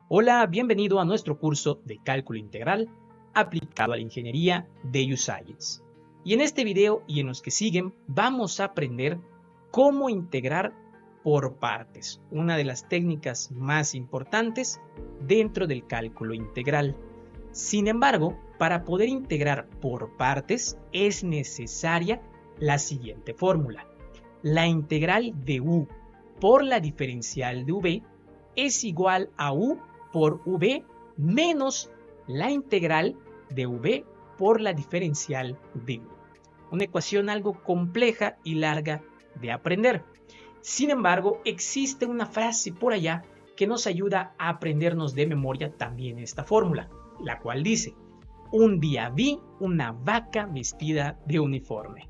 Hola, bienvenido a nuestro curso de cálculo integral aplicado a la ingeniería de UScience. Y en este video y en los que siguen vamos a aprender cómo integrar por partes, una de las técnicas más importantes dentro del cálculo integral. Sin embargo, para poder integrar por partes es necesaria la siguiente fórmula. La integral de u por la diferencial de v es igual a u por v menos la integral de v por la diferencial de u. Una ecuación algo compleja y larga de aprender. Sin embargo, existe una frase por allá que nos ayuda a aprendernos de memoria también esta fórmula, la cual dice: un día vi una vaca vestida de uniforme.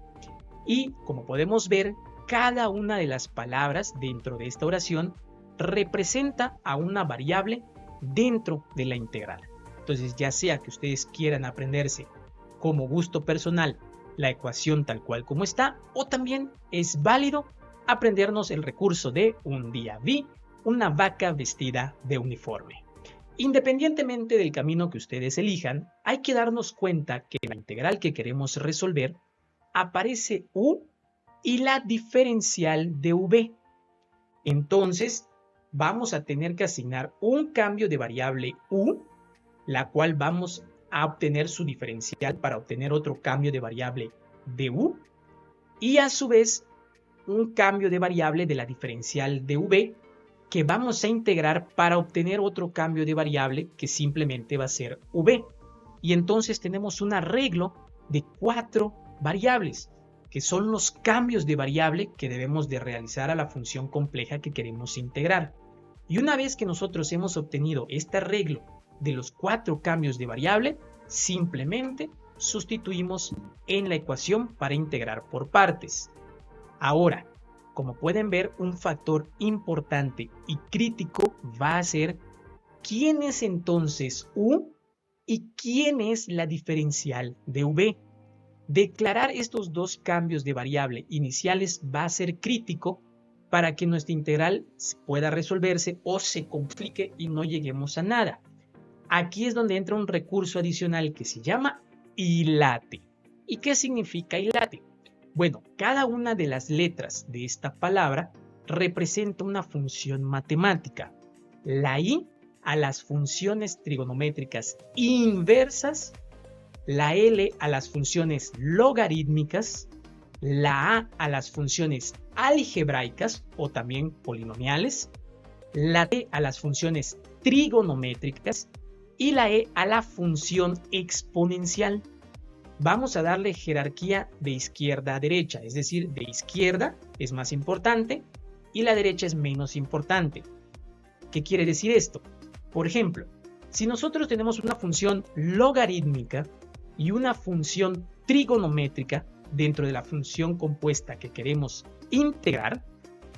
Y como podemos ver, cada una de las palabras dentro de esta oración representa a una variable dentro de la integral. Entonces, ya sea que ustedes quieran aprenderse como gusto personal la ecuación tal cual como está, o también es válido aprendernos el recurso de un día vi una vaca vestida de uniforme. Independientemente del camino que ustedes elijan, hay que darnos cuenta que en la integral que queremos resolver aparece u y la diferencial de v. Entonces, vamos a tener que asignar un cambio de variable u, la cual vamos a obtener su diferencial para obtener otro cambio de variable de u, y a su vez un cambio de variable de la diferencial de v que vamos a integrar para obtener otro cambio de variable que simplemente va a ser v. Y entonces tenemos un arreglo de 4 variables, que son los cambios de variable que debemos de realizar a la función compleja que queremos integrar. Y una vez que nosotros hemos obtenido este arreglo de los 4 cambios de variable, simplemente sustituimos en la ecuación para integrar por partes. Ahora, como pueden ver, un factor importante y crítico va a ser quién es entonces u y quién es la diferencial de v. Declarar estos dos cambios de variable iniciales va a ser crítico para que nuestra integral pueda resolverse o se complique y no lleguemos a nada. Aquí es donde entra un recurso adicional que se llama hilate. ¿Y qué significa hilate? Bueno, cada una de las letras de esta palabra representa una función matemática. La i a las funciones trigonométricas inversas, la L a las funciones logarítmicas, la A las funciones algebraicas o también polinomiales, la T a las funciones trigonométricas y la E a la función exponencial. Vamos a darle jerarquía de izquierda a derecha, es decir, de izquierda es más importante y la derecha es menos importante. ¿Qué quiere decir esto? Por ejemplo, si nosotros tenemos una función logarítmica y una función trigonométrica dentro de la función compuesta que queremos integrar,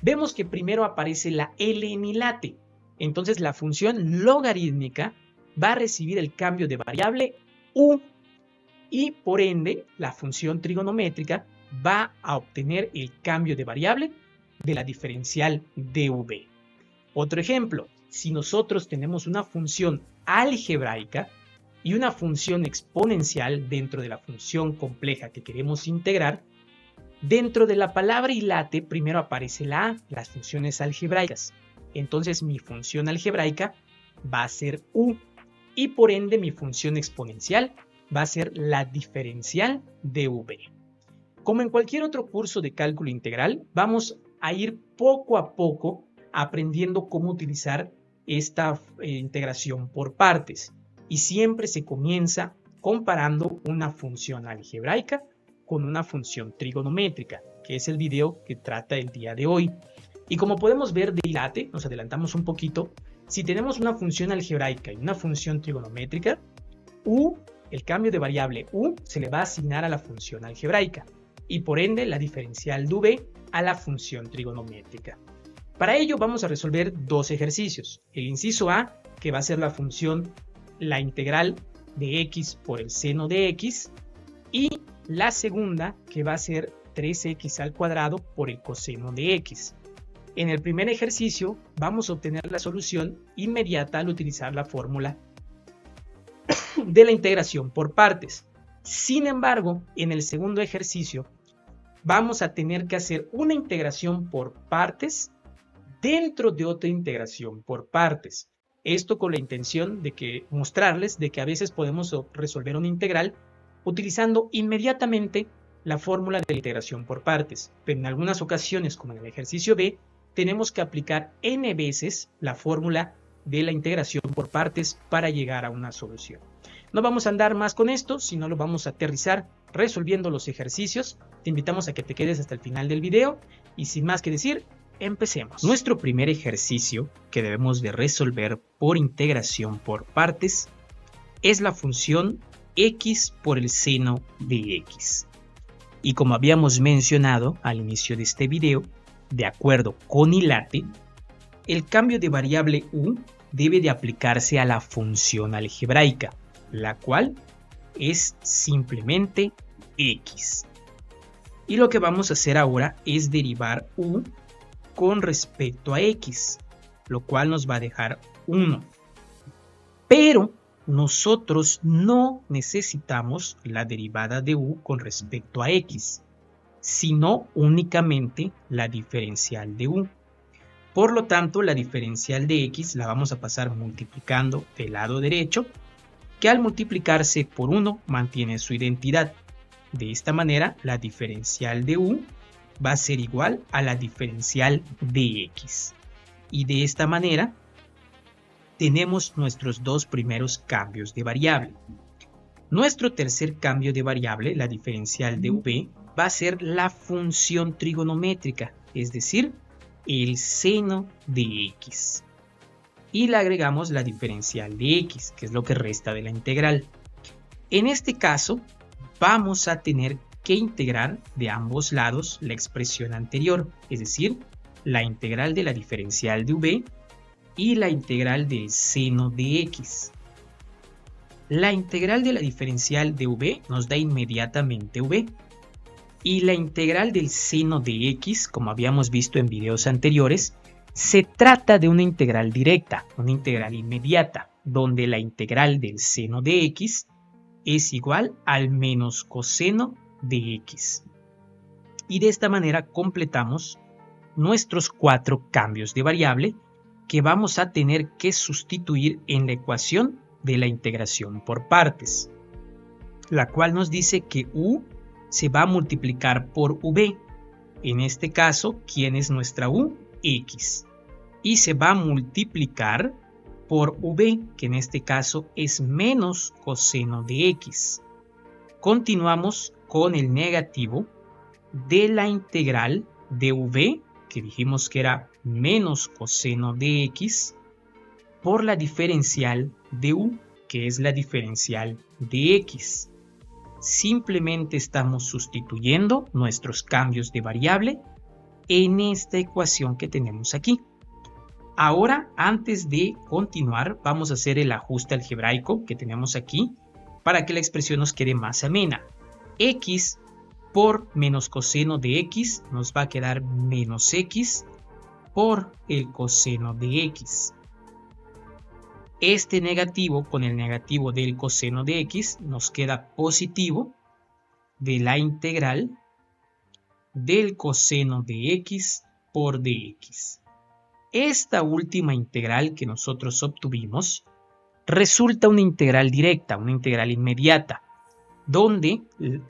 vemos que primero aparece la L en hilate. Entonces la función logarítmica va a recibir el cambio de variable u y por ende la función trigonométrica va a obtener el cambio de variable de la diferencial de v. Otro ejemplo, si nosotros tenemos una función algebraica y una función exponencial dentro de la función compleja que queremos integrar, dentro de la palabra hilate primero aparece la A, las funciones algebraicas. Entonces mi función algebraica va a ser u y por ende mi función exponencial va a ser la diferencial de v. Como en cualquier otro curso de cálculo integral, vamos a ir poco a poco aprendiendo cómo utilizar esta integración por partes. Y siempre se comienza comparando una función algebraica con una función trigonométrica, que es el video que trata el día de hoy. Y como podemos ver de hilate, nos adelantamos un poquito, si tenemos una función algebraica y una función trigonométrica, u, el cambio de variable u, se le va a asignar a la función algebraica y por ende la diferencial de v a la función trigonométrica. Para ello vamos a resolver dos ejercicios. El inciso A, que va a ser la integral de x por el seno de x, y la segunda, que va a ser 3x al cuadrado por el coseno de x. En el primer ejercicio vamos a obtener la solución inmediata al utilizar la fórmula de la integración por partes. Sin embargo, en el segundo ejercicio vamos a tener que hacer una integración por partes dentro de otra integración por partes. Esto con la intención de mostrarles de que a veces podemos resolver una integral utilizando inmediatamente la fórmula de la integración por partes, pero en algunas ocasiones, como en el ejercicio B, tenemos que aplicar n veces la fórmula de la integración por partes para llegar a una solución. No vamos a andar más con esto, sino lo vamos a aterrizar resolviendo los ejercicios. Te invitamos a que te quedes hasta el final del video y sin más que decir, empecemos. Nuestro primer ejercicio que debemos de resolver por integración por partes es la función x por el seno de x. Y como habíamos mencionado al inicio de este video, de acuerdo con ILATE, el cambio de variable u debe de aplicarse a la función algebraica, la cual es simplemente x. Y lo que vamos a hacer ahora es derivar u con respecto a x, lo cual nos va a dejar 1. Pero nosotros no necesitamos la derivada de u con respecto a x, sino únicamente la diferencial de u. Por lo tanto, la diferencial de x la vamos a pasar multiplicando del lado derecho, que al multiplicarse por 1 mantiene su identidad. De esta manera, la diferencial de u va a ser igual a la diferencial de x. Y de esta manera, tenemos nuestros dos primeros cambios de variable. Nuestro tercer cambio de variable, la diferencial de v, va a ser la función trigonométrica, es decir, el seno de x. Y le agregamos la diferencial de x, que es lo que resta de la integral. En este caso, vamos a tener que integrar de ambos lados la expresión anterior, es decir, la integral de la diferencial de v y la integral del seno de x. La integral de la diferencial de v nos da inmediatamente v. Y la integral del seno de x, como habíamos visto en videos anteriores, se trata de una integral directa, una integral inmediata, donde la integral del seno de x es igual al menos coseno de x. Y de esta manera completamos nuestros 4 cambios de variable que vamos a tener que sustituir en la ecuación de la integración por partes, la cual nos dice que u se va a multiplicar por v. En este caso, ¿quién es nuestra u? X. Y se va a multiplicar por v, que en este caso es menos coseno de x. Continuamos con el negativo de la integral de v, que dijimos que era menos coseno de x, por la diferencial de u, que es la diferencial de x. Simplemente estamos sustituyendo nuestros cambios de variable en esta ecuación que tenemos aquí. Ahora, antes de continuar, vamos a hacer el ajuste algebraico que tenemos aquí para que la expresión nos quede más amena. X por menos coseno de x nos va a quedar menos x por el coseno de x. Este negativo con el negativo del coseno de x nos queda positivo de la integral del coseno de x por dx. Esta última integral que nosotros obtuvimos resulta una integral directa, una integral inmediata, donde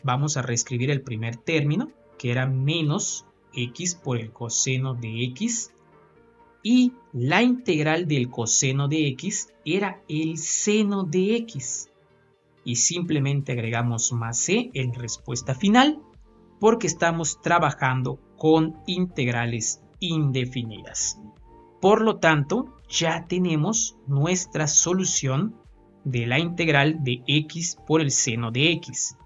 vamos a reescribir el primer término, que era menos x por el coseno de x, y la integral del coseno de x era el seno de x. Y simplemente agregamos más c en respuesta final, porque estamos trabajando con integrales indefinidas. Por lo tanto, ya tenemos nuestra solución de la integral de x por el seno de x,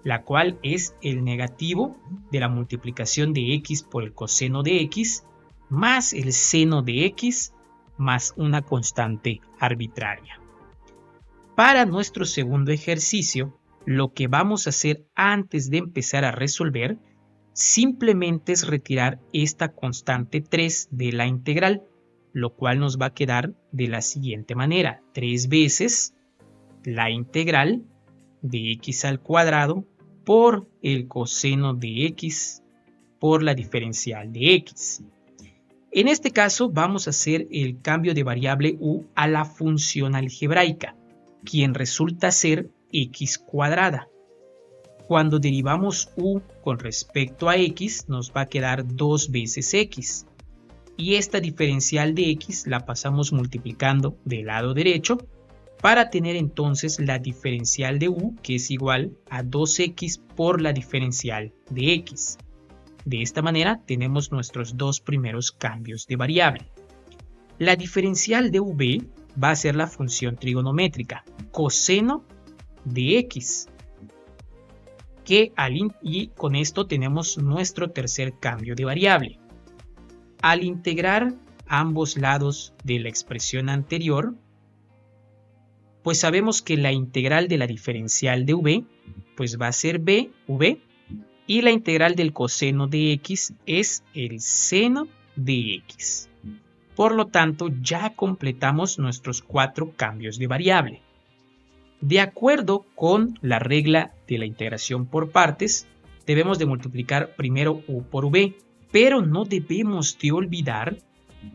la cual es el negativo de la multiplicación de x por el coseno de x más el seno de x más una constante arbitraria. Para nuestro segundo ejercicio, lo que vamos a hacer antes de empezar a resolver simplemente es retirar esta constante 3 de la integral, lo cual nos va a quedar de la siguiente manera: 3 veces la integral de x al cuadrado por el coseno de x por la diferencial de x. En este caso vamos a hacer el cambio de variable u a la función algebraica, quien resulta ser x cuadrada. Cuando derivamos u con respecto a x, nos va a quedar 2 veces x. Y esta diferencial de x la pasamos multiplicando del lado derecho para tener entonces la diferencial de u, que es igual a 2x por la diferencial de x. De esta manera tenemos nuestros dos primeros cambios de variable. La diferencial de v va a ser la función trigonométrica coseno de x, y con esto tenemos nuestro tercer cambio de variable. Al integrar ambos lados de la expresión anterior, pues sabemos que la integral de la diferencial de v pues va a ser v, y la integral del coseno de x es el seno de x. Por lo tanto, ya completamos nuestros 4 cambios de variable. De acuerdo con la regla de la integración por partes, debemos de multiplicar primero u por v, pero no debemos de olvidar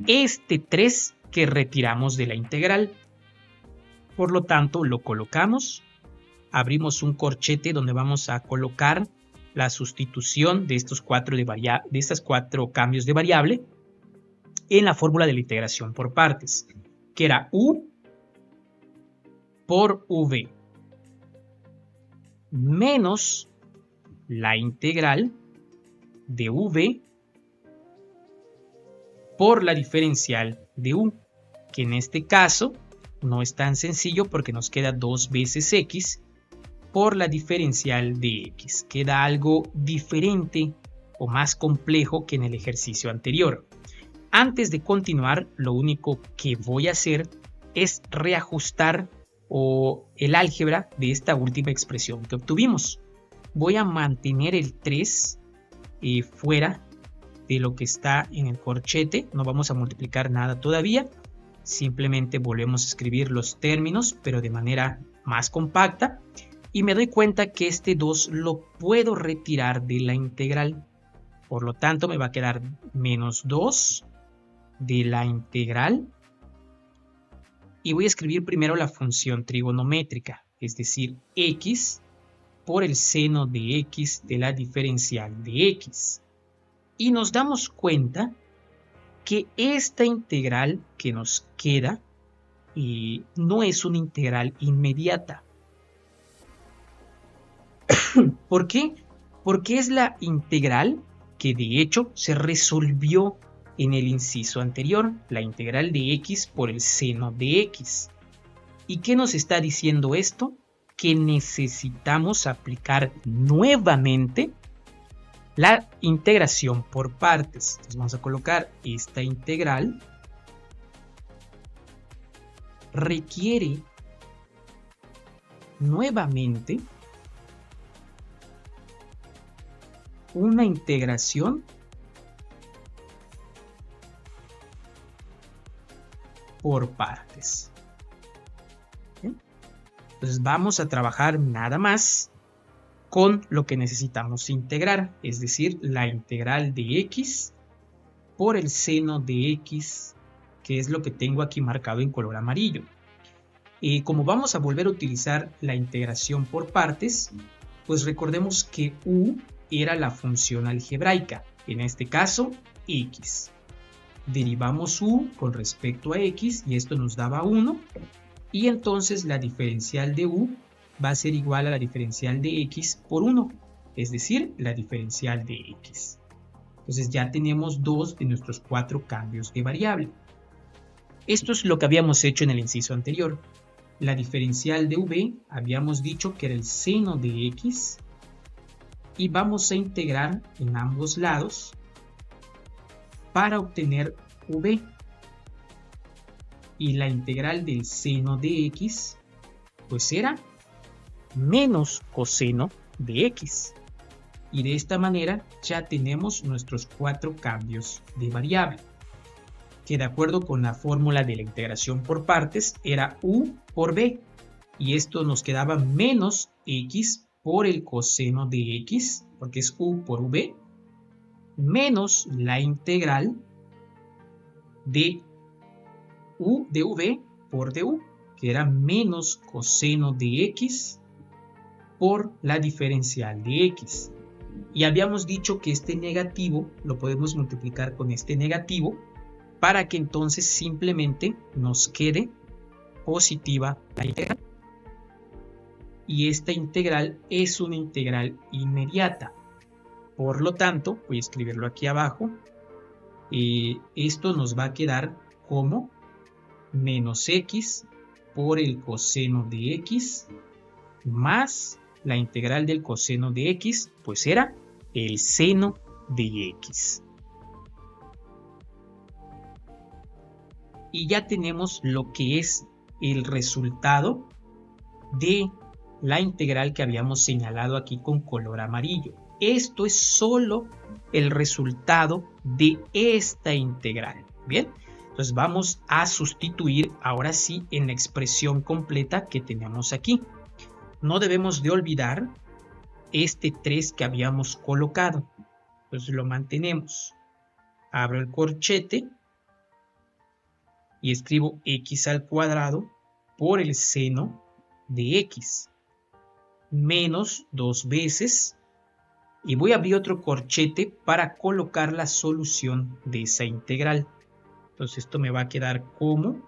este 3 que retiramos de la integral. Por lo tanto, lo colocamos, abrimos un corchete donde vamos a colocar la sustitución de estos 4 cambios de variable en la fórmula de la integración por partes, que era u por v menos la integral de v por la diferencial de u, que en este caso no es tan sencillo porque nos queda 2 veces x por la diferencial de x. Queda algo diferente o más complejo que en el ejercicio anterior. Antes de continuar, lo único que voy a hacer es reajustar el álgebra de esta última expresión que obtuvimos. Voy a mantener el 3 fuera de lo que está en el corchete. No vamos a multiplicar nada todavía. Simplemente volvemos a escribir los términos, pero de manera más compacta. Y me doy cuenta que este 2 lo puedo retirar de la integral. Por lo tanto, me va a quedar menos 2 de la integral. Y voy a escribir primero la función trigonométrica, es decir, x por el seno de x de la diferencial de x. Y nos damos cuenta que esta integral que nos queda no es una integral inmediata. ¿Por qué? Porque es la integral que de hecho se resolvió en el inciso anterior, la integral de x por el seno de x. ¿Y qué nos está diciendo esto? Que necesitamos aplicar nuevamente la integración por partes. Entonces vamos a colocar esta integral. Requiere nuevamente una integración por partes. ¿Bien? Entonces vamos a trabajar nada más con lo que necesitamos integrar, es decir, la integral de x por el seno de x, que es lo que tengo aquí marcado en color amarillo. Y como vamos a volver a utilizar la integración por partes, pues recordemos que u era la función algebraica, en este caso x. Derivamos u con respecto a x y esto nos daba 1, y entonces la diferencial de u va a ser igual a la diferencial de x por 1, es decir, la diferencial de x. Entonces ya tenemos 2 de nuestros 4 cambios de variable. Esto es lo que habíamos hecho en el inciso anterior. La diferencial de v habíamos dicho que era el seno de x, y vamos a integrar en ambos lados para obtener v. Y la integral del seno de x pues era menos coseno de x. Y de esta manera ya tenemos nuestros 4 cambios de variable, que de acuerdo con la fórmula de la integración por partes era u por b, y esto nos quedaba menos x por el coseno de x, porque es u por v, menos la integral de u de v por du, que era menos coseno de x por la diferencial de x. Y habíamos dicho que este negativo lo podemos multiplicar con este negativo para que entonces simplemente nos quede positiva la integral. Y esta integral es una integral inmediata. Por lo tanto, voy a escribirlo aquí abajo. Esto nos va a quedar como menos x por el coseno de x más la integral del coseno de x, pues era el seno de x. Y ya tenemos lo que es el resultado de la integral que habíamos señalado aquí con color amarillo. Esto es solo el resultado de esta integral. Bien, entonces vamos a sustituir ahora sí en la expresión completa que tenemos aquí. No debemos de olvidar este 3 que habíamos colocado. Entonces lo mantenemos. Abro el corchete y escribo x al cuadrado por el seno de x menos 2 veces, y voy a abrir otro corchete para colocar la solución de esa integral. Entonces esto me va a quedar como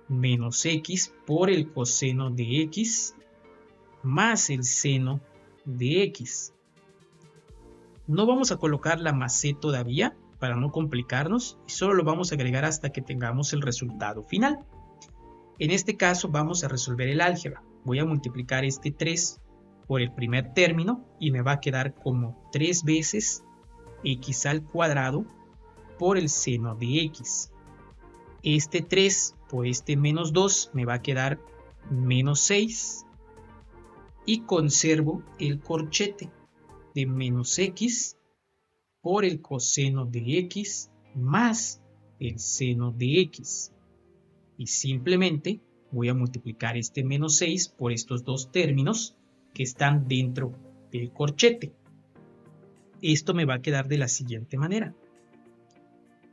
menos x por el coseno de x más el seno de x. No vamos a colocar la más c todavía para no complicarnos, y solo lo vamos a agregar hasta que tengamos el resultado final. En este caso vamos a resolver el álgebra. Voy a multiplicar este 3 por el primer término y me va a quedar como 3 veces x al cuadrado por el seno de x. Este 3 por este menos 2 me va a quedar menos 6, y conservo el corchete de menos x por el coseno de x más el seno de x. Y simplemente voy a multiplicar este menos 6 por estos dos términos que están dentro del corchete. Esto me va a quedar de la siguiente manera.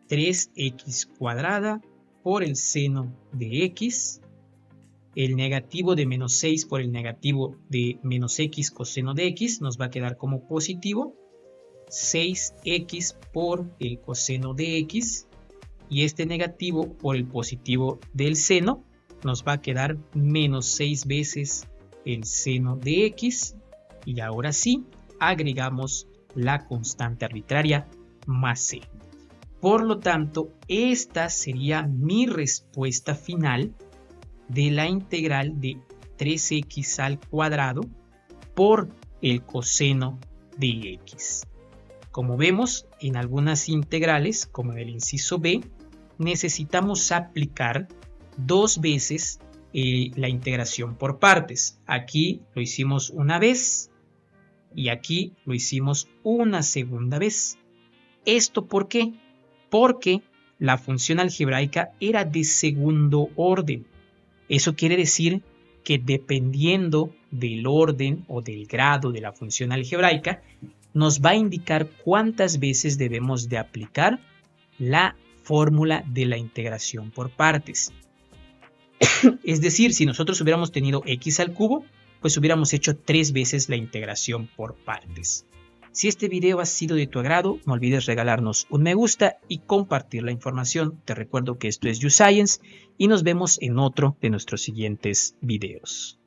3x cuadrada por el seno de x. El negativo de menos 6 por el negativo de menos x coseno de x nos va a quedar como positivo. 6x por el coseno de x. Y este negativo por el positivo del seno nos va a quedar menos 6 veces el seno de x. Y ahora sí, agregamos la constante arbitraria más c. Por lo tanto, esta sería mi respuesta final de la integral de 3x al cuadrado por el coseno de x. Como vemos, en algunas integrales, como en el inciso B, necesitamos aplicar 2 veces la integración por partes. Aquí lo hicimos una vez y aquí lo hicimos una segunda vez. ¿Esto por qué? Porque la función algebraica era de segundo orden. Eso quiere decir que dependiendo del orden o del grado de la función algebraica, nos va a indicar cuántas veces debemos de aplicar la fórmula de la integración por partes. Es decir, si nosotros hubiéramos tenido x al cubo, pues hubiéramos hecho 3 veces la integración por partes. Si este video ha sido de tu agrado, no olvides regalarnos un me gusta y compartir la información. Te recuerdo que esto es YouScience y nos vemos en otro de nuestros siguientes videos.